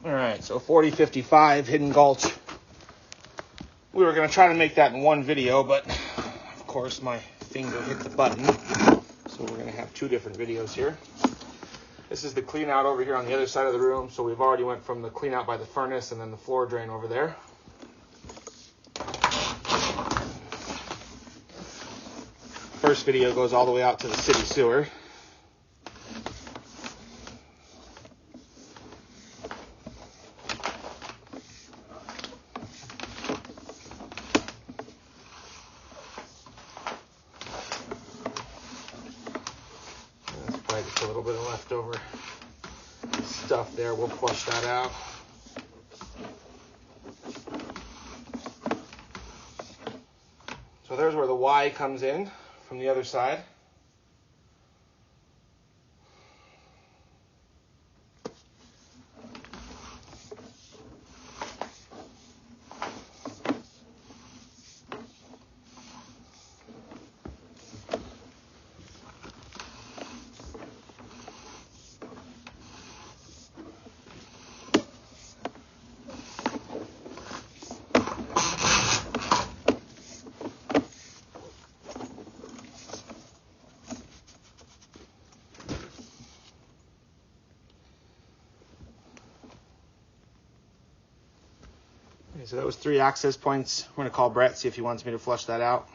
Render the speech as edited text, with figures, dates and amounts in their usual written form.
All right, so 4055 Hidden Gulch. We were going to try to make that in one video, but of course my finger hit the button. So we're going to have two different videos here. This is the clean out over here on the other side of the room. So we've already went from the clean out by the furnace and then the floor drain over there. First video goes all the way out to the city sewer. That's probably just a little bit of leftover stuff there. We'll flush that out. So there's where the Y comes in from the other side. Okay, so that was 3 access points. We're going to call Brett, see if he wants me to flush that out.